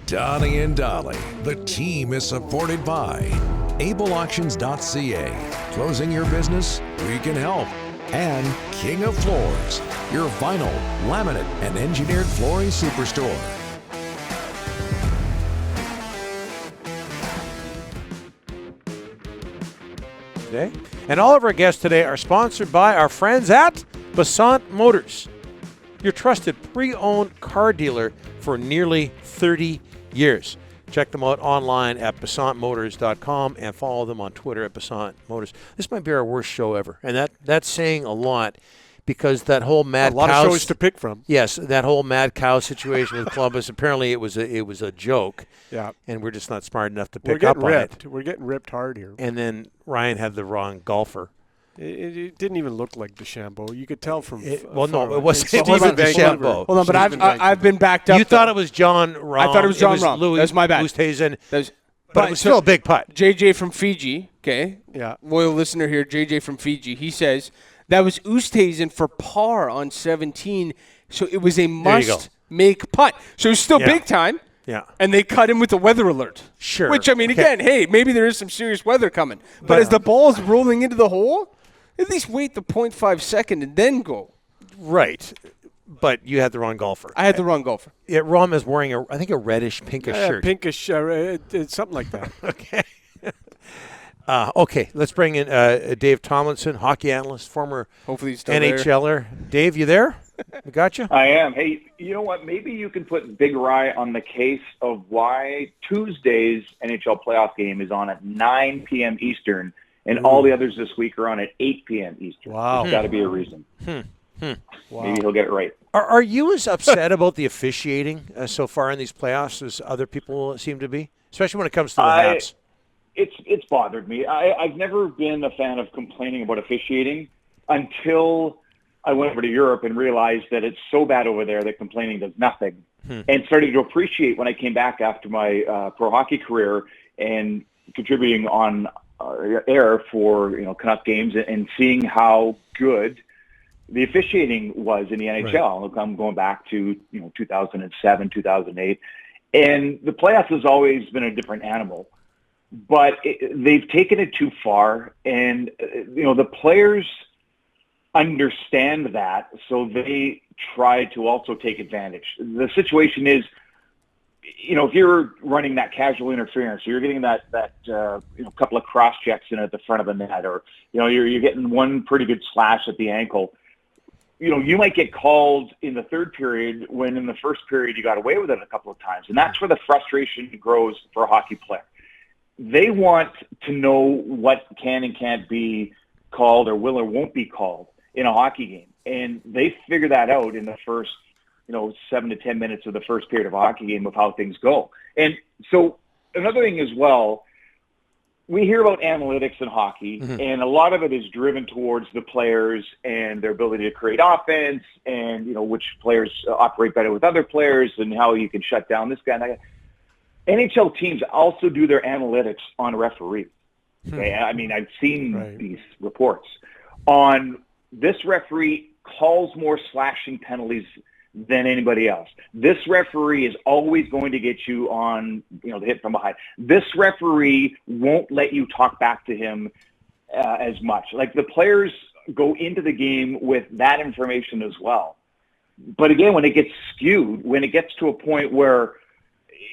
Donnie and Dolly. The team is supported by ableauctions.ca. Closing your business? We can help. And King of Floors, your vinyl, laminate, and engineered flooring superstore. Today. And all of our guests today are sponsored by our friends at Basant Motors, your trusted pre-owned car dealer for nearly 30 years. Check them out online at BasantMotors.com and follow them on Twitter at Basant Motors. This might be our worst show ever, and that's saying a lot because that whole mad cow. A lot of shows to pick from. Yes, that whole mad cow situation with Columbus. Apparently, it was a joke. Yeah, and we're just not smart enough to pick up on it. We're getting ripped hard here. And then Ryan had the wrong golfer. It didn't even look like DeChambeau. You could tell from. It wasn't It wasn't DeChambeau. Hold on, but I've been backed up. You thought it was John Rahm. I thought it was John Rahm. That's my bad. Oosthuizen, but it was still a big putt. JJ from Fiji, okay? Yeah. Loyal listener here, JJ from Fiji. He says that was Oosthuizen for par on 17, so it was a must-make putt. So it was still big time. Yeah. And they cut him with a weather alert. Sure. Which, I mean, again, hey, maybe there is some serious weather coming. But as the ball's rolling into the hole, at least wait the 0.5 second and then go. Right. But you had the wrong golfer. I had the wrong golfer. Yeah, Rahm is wearing, I think, a reddish, pinkish shirt. Pinkish, it's something like that. Okay. Okay, let's bring in Dave Tomlinson, hockey analyst, former NHLer. Dave, you there? We got you? I am. Hey, you know what? Maybe you can put Big Rye on the case of why Tuesday's NHL playoff game is on at 9 p.m. Eastern, and all the others this week are on at 8 p.m. Eastern. Wow. There's got to be a reason. Wow. Maybe he'll get it right. Are you as upset about the officiating so far in these playoffs as other people seem to be, especially when it comes to the Habs? It's bothered me. I've never been a fan of complaining about officiating until I went over to Europe and realized that it's so bad over there that complaining does nothing. And started to appreciate when I came back after my pro hockey career and contributing on air for Canuck games and seeing how good the officiating was in the NHL. Right. I'm going back to 2007, 2008, and the playoffs has always been a different animal. But they've taken it too far, and the players understand that, so they try to also take advantage. The situation is, if you're running that casual interference, you're getting that couple of cross checks in at the front of the net, or you're getting one pretty good slash at the ankle. You might get called in the third period when in the first period you got away with it a couple of times, and that's where the frustration grows for a hockey player. They want to know what can and can't be called or will or won't be called in a hockey game. And they figure that out in the first, 7 to 10 minutes of the first period of a hockey game of how things go. And so another thing as well, we hear about analytics in hockey, and a lot of it is driven towards the players and their ability to create offense and, which players operate better with other players and how you can shut down this guy and that guy. NHL teams also do their analytics on referees. Okay? I mean, I've seen these reports on this referee calls more slashing penalties than anybody else. This referee is always going to get you on, the hit from behind. This referee won't let you talk back to him as much. Like, the players go into the game with that information as well. But again, when it gets skewed, when it gets to a point where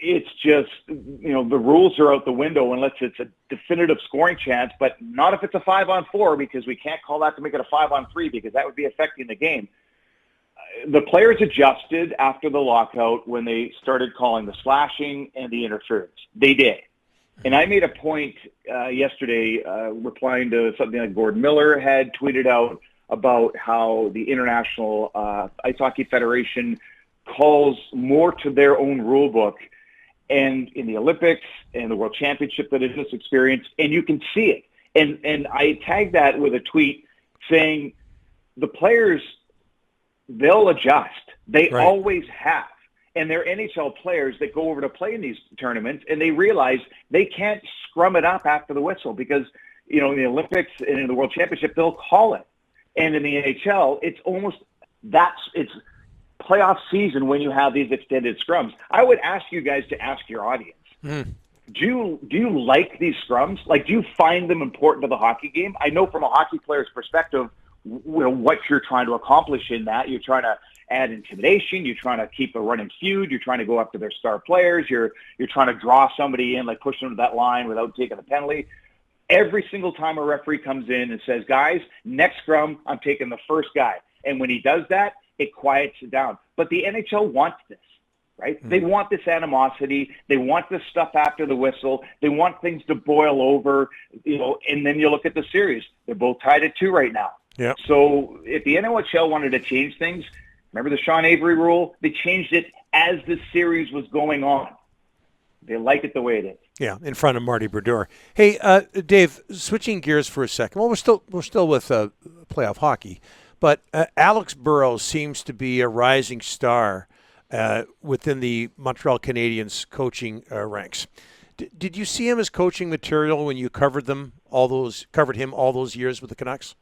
it's just, the rules are out the window unless it's a definitive scoring chance, but not if it's a 5-on-4, because we can't call that to make it a 5-on-3 because that would be affecting the game. The players adjusted after the lockout when they started calling the slashing and the interference. They did. And I made a point yesterday replying to something like Gordon Miller had tweeted out about how the International Ice Hockey Federation calls more to their own rule book and in the Olympics and the World Championship that is this experience, and you can see it. And I tagged that with a tweet saying the players, they'll adjust. They always have. And they're NHL players that go over to play in these tournaments, and they realize they can't scrum it up after the whistle because, in the Olympics and in the World Championship, they'll call it. And in the NHL, it's almost it's playoff season when you have these extended scrums. I would ask you guys to ask your audience. Do you like these scrums? Like, do you find them important to the hockey game? I know from a hockey player's perspective, what you're trying to accomplish in that. You're trying to add intimidation. You're trying to keep a running feud. You're trying to go after their star players. You're trying to draw somebody in, like push them to that line without taking a penalty. Every single time a referee comes in and says, guys, next scrum, I'm taking the first guy. And when he does that, it quiets it down. But the NHL wants this, right? They want this animosity. They want this stuff after the whistle. They want things to boil over, and then you look at the series. They're both tied at 2 right now. Yeah. So if the NHL wanted to change things, remember the Sean Avery rule? They changed it as the series was going on. They like it the way it is. Yeah, in front of Marty Brodeur. Hey, Dave, switching gears for a second. Well, we're still with playoff hockey, but Alex Burrows seems to be a rising star within the Montreal Canadiens coaching ranks. Did you see him as coaching material when you covered him all those years with the Canucks?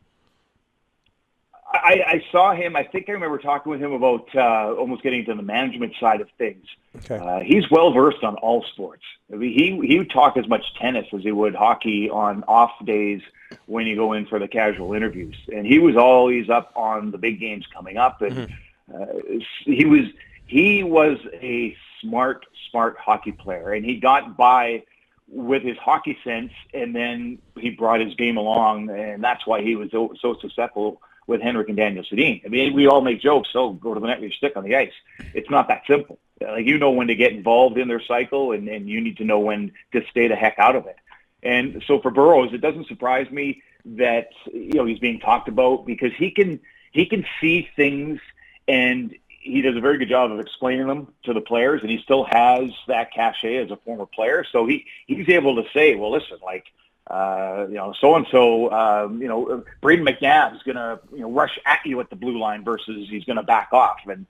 I saw him. I think I remember talking with him about almost getting to the management side of things. Okay. He's well versed on all sports. I mean, he would talk as much tennis as he would hockey on off days when you go in for the casual interviews. And he was always up on the big games coming up. And he was a smart hockey player, and he got by with his hockey sense. And then he brought his game along, and that's why he was so successful with Henrik and Daniel Sedin. I mean, we all make jokes, so go to the net with your stick on the ice. It's not that simple. Like, you know when to get involved in their cycle, and you need to know when to stay the heck out of it. And so for Burrows, it doesn't surprise me that he's being talked about, because he can see things, and he does a very good job of explaining them to the players, and he still has that cachet as a former player. So he's able to say, well, listen, like, so-and-so, Braden McNabb's going to rush at you at the blue line versus he's going to back off. And,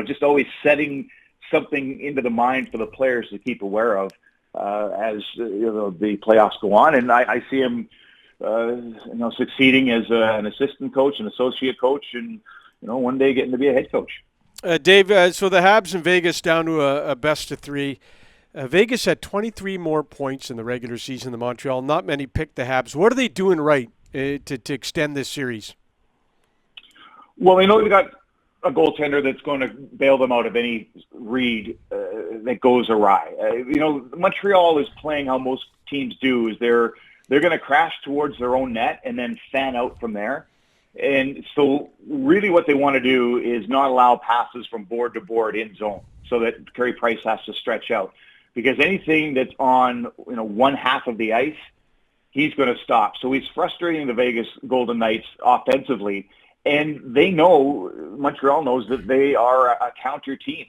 just always setting something into the mind for the players to keep aware of as the playoffs go on. And I see him, succeeding as an assistant coach, an associate coach, and, one day getting to be a head coach. Dave, so the Habs in Vegas down to a best of 3. Vegas had 23 more points in the regular season than Montreal. Not many picked the Habs. What are they doing right to extend this series? Well, they know they got a goaltender that's going to bail them out of any read that goes awry. Montreal is playing how most teams do. Is they're going to crash towards their own net and then fan out from there. And so really what they want to do is not allow passes from board to board in zone, so that Carey Price has to stretch out. Because anything that's on one half of the ice, he's going to stop. So he's frustrating the Vegas Golden Knights offensively, and they know, Montreal knows, that they are a counter team.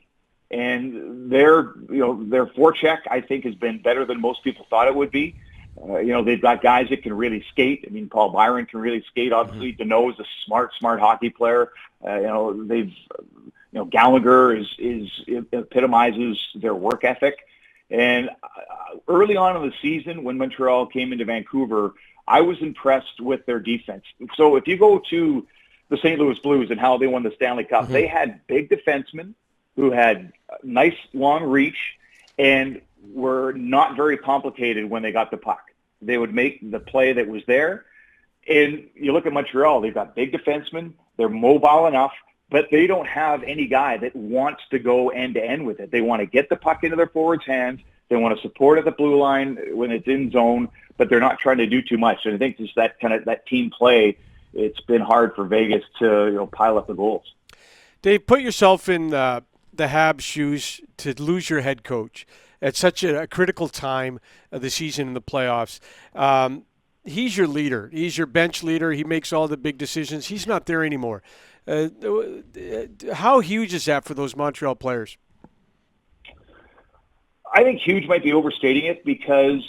And their forecheck, I think, has been better than most people thought it would be. They've got guys that can really skate. I mean, Paul Byron can really skate. Obviously, Deneau is a smart hockey player. Gallagher epitomizes their work ethic. And early on in the season, when Montreal came into Vancouver, I was impressed with their defense. So if you go to the St. Louis Blues and how they won the Stanley Cup, they had big defensemen who had nice long reach and were not very complicated when they got the puck. They would make the play that was there. And you look at Montreal, they've got big defensemen. They're mobile enough, but they don't have any guy that wants to go end-to-end with it. They want to get the puck into their forwards' hands. They want to support at the blue line when it's in zone, but they're not trying to do too much. And I think just that team play, it's been hard for Vegas to pile up the goals. Dave, put yourself in the Habs' shoes to lose your head coach at such a critical time of the season in the playoffs. He's your leader. He's your bench leader. He makes all the big decisions. He's not there anymore. How huge is that for those Montreal players? I think huge might be overstating it, because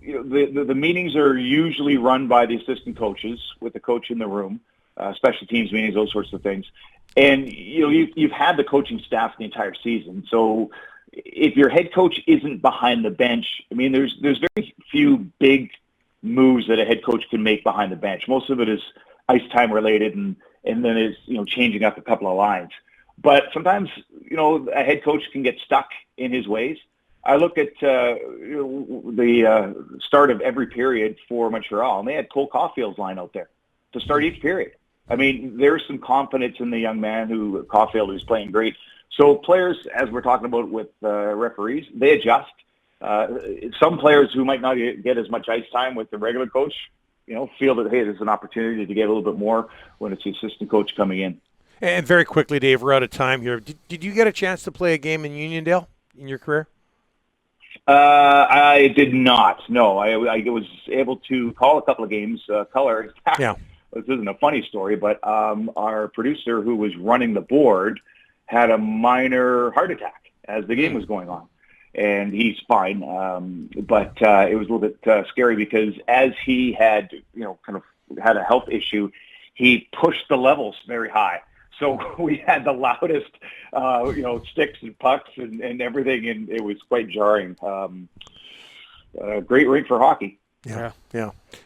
the meetings are usually run by the assistant coaches with the coach in the room, special teams meetings, those sorts of things. And you've had the coaching staff the entire season. So if your head coach isn't behind the bench, I mean, there's very few big moves that a head coach can make behind the bench. Most of it is ice time related, and then is changing up a couple of lines. But sometimes, a head coach can get stuck in his ways. I look at the start of every period for Montreal, and they had Cole Caulfield's line out there to start each period. I mean, there's some confidence in the young man Caulfield, who's playing great. So players, as we're talking about with referees, they adjust. Some players who might not get as much ice time with the regular coach, feel that, hey, there's an opportunity to get a little bit more when it's the assistant coach coming in. And very quickly, Dave, we're out of time here. Did you get a chance to play a game in Uniondale in your career? I did not. No, I was able to call a couple of games. Color. Yeah. This isn't a funny story, but our producer who was running the board had a minor heart attack as the game was going on. And he's fine. But it was a little bit scary because as he had, kind of had a health issue, he pushed the levels very high. So we had the loudest, sticks and pucks and everything, and it was quite jarring. Great rink for hockey. Yeah.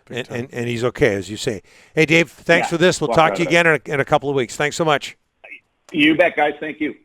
And he's okay, as you say. Hey, Dave, thanks for this. We'll talk to you again in a couple of weeks. Thanks so much. You bet, guys. Thank you.